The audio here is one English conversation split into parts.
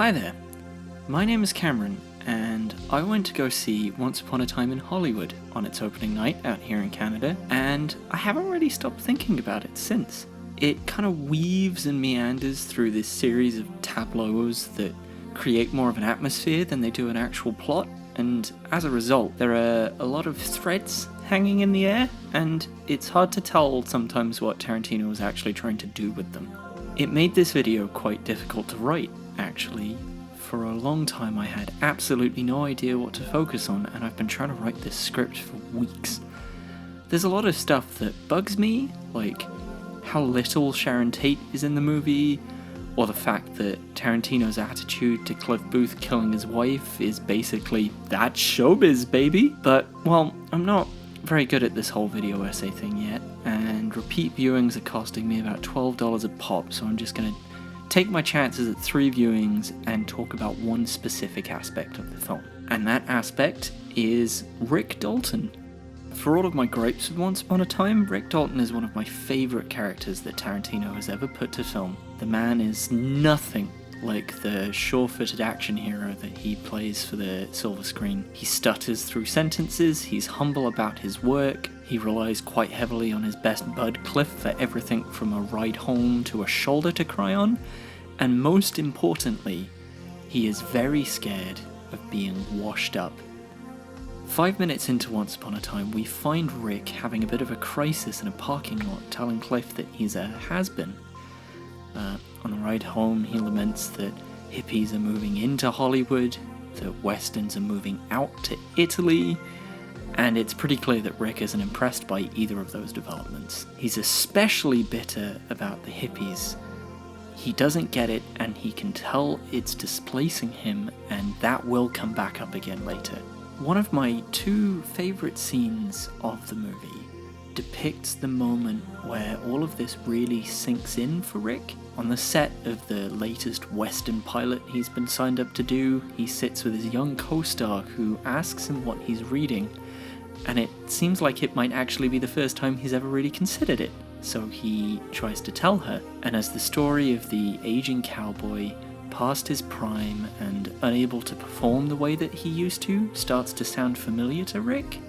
Hi there, my name is Cameron, and I went to go see Once Upon a Time in Hollywood on its opening night out here in Canada, and I haven't really stopped thinking about it since. It kind of weaves and meanders through this series of tableaus that create more of an atmosphere than they do an actual plot, and as a result, there are a lot of threads hanging in the air, and it's hard to tell sometimes what Tarantino was actually trying to do with them. It made this video quite difficult to write, actually. For a long time I had absolutely no idea what to focus on, and I've been trying to write this script for weeks. There's a lot of stuff that bugs me, like how little Sharon Tate is in the movie, or the fact that Tarantino's attitude to Cliff Booth killing his wife is basically, that's showbiz, baby! But, well, I'm not very good at this whole video essay thing yet, and repeat viewings are costing me about $12 a pop, so I'm just gonna take my chances at 3 viewings and talk about one specific aspect of the film. And that aspect is Rick Dalton. For all of my gripes with Once Upon a Time, Rick Dalton is one of my favourite characters that Tarantino has ever put to film. The man is nothing like the sure-footed action hero that he plays for the silver screen. He stutters through sentences, he's humble about his work, he relies quite heavily on his best bud Cliff for everything from a ride home to a shoulder to cry on, and most importantly, he is very scared of being washed up. 5 minutes into Once Upon a Time, we find Rick having a bit of a crisis in a parking lot, telling Cliff that he's a has-been. On the ride home, he laments that hippies are moving into Hollywood, that westerns are moving out to Italy, and it's pretty clear that Rick isn't impressed by either of those developments. He's especially bitter about the hippies. He doesn't get it, and he can tell it's displacing him, and that will come back up again later. One of my 2 favourite scenes of the movie depicts the moment where all of this really sinks in for Rick. On the set of the latest Western pilot he's been signed up to do, he sits with his young co-star who asks him what he's reading, and it seems like it might actually be the first time he's ever really considered it. So he tries to tell her, and as the story of the aging cowboy past his prime and unable to perform the way that he used to starts to sound familiar to Rick,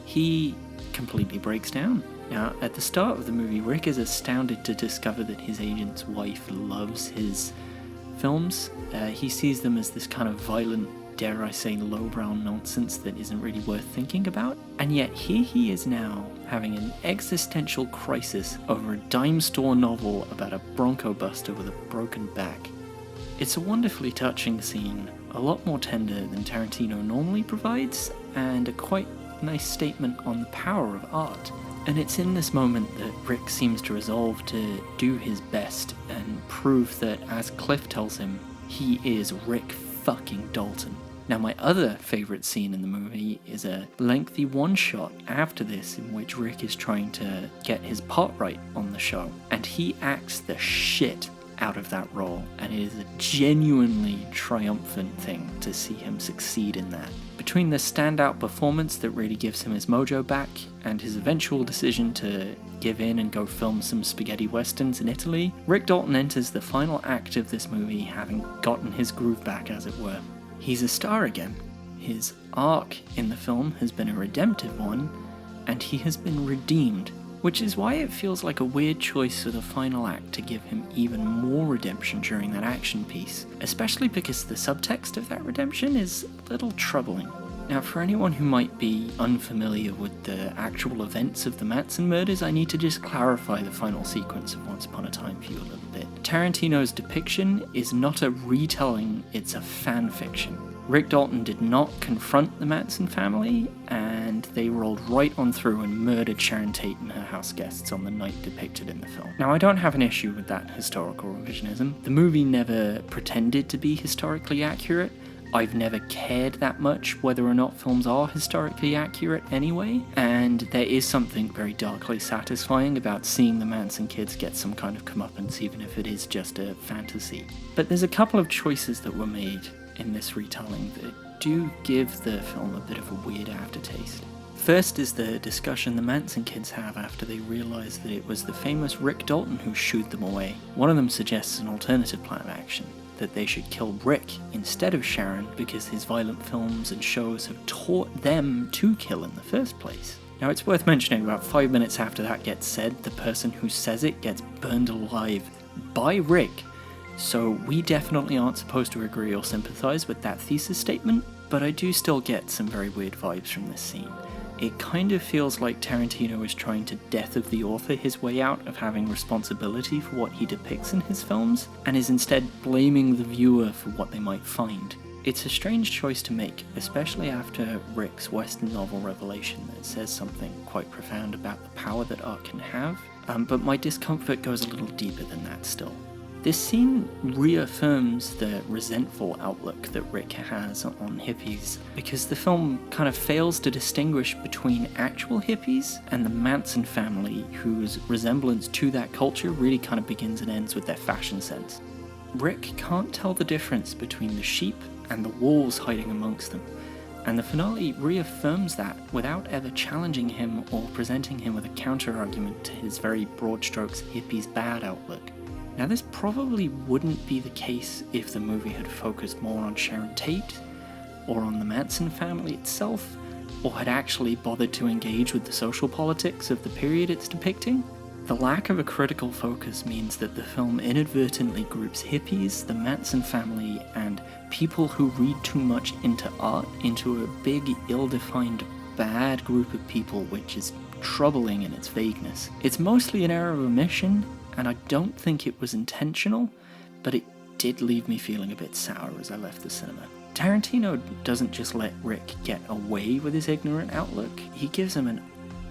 he completely breaks down. Now, at the start of the movie, Rick is astounded to discover that his agent's wife loves his films. He sees them as this kind of violent, dare I say, lowbrow nonsense that isn't really worth thinking about. And yet here he is now, having an existential crisis over a dime store novel about a bronco buster with a broken back. It's a wonderfully touching scene, a lot more tender than Tarantino normally provides, and a quite nice statement on the power of art. And it's in this moment that Rick seems to resolve to do his best and prove that, as Cliff tells him, he is Rick fucking Dalton. Now, my other favourite scene in the movie is a lengthy one-shot after this in which Rick is trying to get his part right on the show, and he acts the shit out of that role, and it is a genuinely triumphant thing to see him succeed in that. Between the standout performance that really gives him his mojo back, and his eventual decision to give in and go film some spaghetti westerns in Italy, Rick Dalton enters the final act of this movie having gotten his groove back, as it were. He's a star again. His arc in the film has been a redemptive one, and he has been redeemed, which is why it feels like a weird choice for the final act to give him even more redemption during that action piece, especially because the subtext of that redemption is a little troubling. Now, for anyone who might be unfamiliar with the actual events of the Manson murders, I need to just clarify the final sequence of Once Upon a Time for you a little bit. Tarantino's depiction is not a retelling, it's a fan fiction. Rick Dalton did not confront the Manson family, and they rolled right on through and murdered Sharon Tate and her house guests on the night depicted in the film. Now, I don't have an issue with that historical revisionism. The movie never pretended to be historically accurate. I've never cared that much whether or not films are historically accurate anyway, and there is something very darkly satisfying about seeing the Manson kids get some kind of comeuppance, even if it is just a fantasy. But there's a couple of choices that were made in this retelling that do give the film a bit of a weird aftertaste. First is the discussion the Manson kids have after they realise that it was the famous Rick Dalton who shooed them away. One of them suggests an alternative plan of action. that they should kill Rick instead of Sharon because his violent films and shows have taught them to kill in the first place. Now it's worth mentioning about 5 minutes after that gets said, the person who says it gets burned alive by Rick, so we definitely aren't supposed to agree or sympathise with that thesis statement, but I do still get some very weird vibes from this scene. It kind of feels like Tarantino is trying to death of the author his way out of having responsibility for what he depicts in his films, and is instead blaming the viewer for what they might find. It's a strange choice to make, especially after Rick's Western novel revelation that says something quite profound about the power that art can have, but my discomfort goes a little deeper than that still. This scene reaffirms the resentful outlook that Rick has on hippies, because the film kind of fails to distinguish between actual hippies and the Manson family, whose resemblance to that culture really kind of begins and ends with their fashion sense. Rick can't tell the difference between the sheep and the wolves hiding amongst them, and the finale reaffirms that without ever challenging him or presenting him with a counter-argument to his very broad strokes hippies bad outlook. Now this probably wouldn't be the case if the movie had focused more on Sharon Tate, or on the Manson family itself, or had actually bothered to engage with the social politics of the period it's depicting. The lack of a critical focus means that the film inadvertently groups hippies, the Manson family, and people who read too much into art into a big, ill-defined, bad group of people, which is troubling in its vagueness. It's mostly an error of omission, and I don't think it was intentional, but it did leave me feeling a bit sour as I left the cinema. Tarantino doesn't just let Rick get away with his ignorant outlook, he gives him an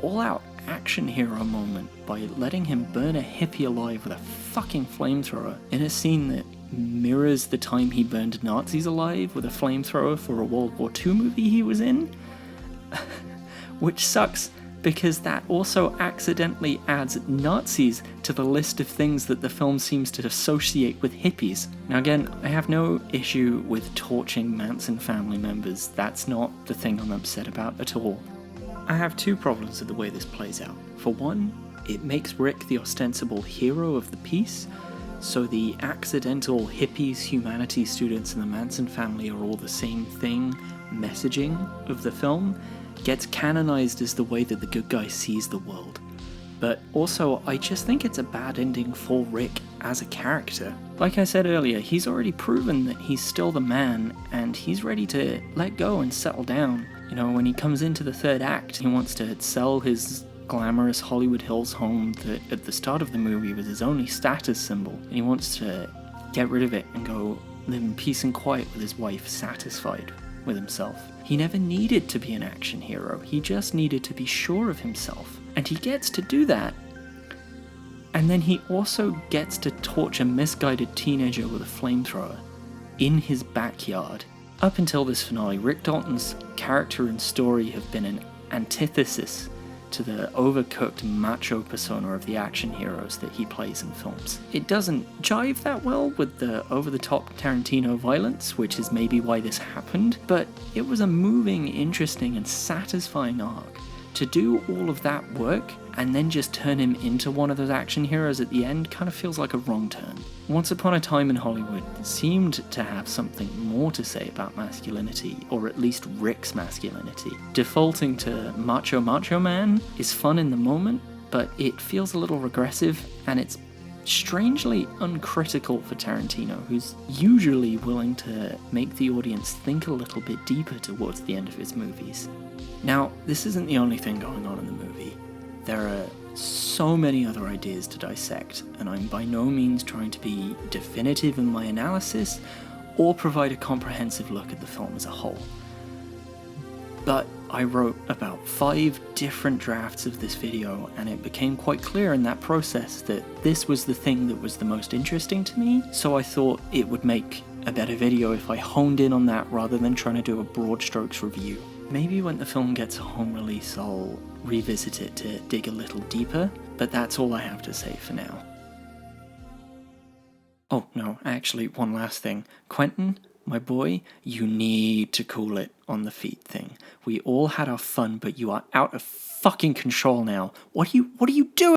all-out action hero moment by letting him burn a hippie alive with a fucking flamethrower in a scene that mirrors the time he burned Nazis alive with a flamethrower for a World War II movie he was in. Which sucks, because that also accidentally adds Nazis to the list of things that the film seems to associate with hippies. Now again, I have no issue with torching Manson family members, that's not the thing I'm upset about at all. I have two problems with the way this plays out. For one, it makes Rick the ostensible hero of the piece, so the accidental hippies, humanities students, and the Manson family are all the same thing messaging of the film, gets canonized as the way that the good guy sees the world. But also, I just think it's a bad ending for Rick as a character. Like I said earlier, he's already proven that he's still the man, and he's ready to let go and settle down. You know, when he comes into the third act, he wants to sell his glamorous Hollywood Hills home that at the start of the movie was his only status symbol, and he wants to get rid of it and go live in peace and quiet with his wife, satisfied with himself. He never needed to be an action hero, he just needed to be sure of himself. And he gets to do that. And then he also gets to torch a misguided teenager with a flamethrower in his backyard. Up until this finale, Rick Dalton's character and story have been an antithesis to the overcooked macho persona of the action heroes that he plays in films. It doesn't jive that well with the over-the-top Tarantino violence, which is maybe why this happened, but it was a moving, interesting, and satisfying arc. To do all of that work and then just turn him into one of those action heroes at the end kind of feels like a wrong turn. Once Upon a Time in Hollywood seemed to have something more to say about masculinity, or at least Rick's masculinity. Defaulting to macho man is fun in the moment, but it feels a little regressive, and it's strangely uncritical for Tarantino, who's usually willing to make the audience think a little bit deeper towards the end of his movies. Now, this isn't the only thing going on in the movie. There are so many other ideas to dissect, and I'm by no means trying to be definitive in my analysis or provide a comprehensive look at the film as a whole. But I wrote about 5 different drafts of this video, and it became quite clear in that process that this was the thing that was the most interesting to me, so I thought it would make a better video if I honed in on that rather than trying to do a broad strokes review. Maybe when the film gets a home release I'll revisit it to dig a little deeper, but that's all I have to say for now. Oh no, actually one last thing. Quentin, my boy, you need to cool it on the feet thing. We all had our fun, but you are out of fucking control now. What are you doing?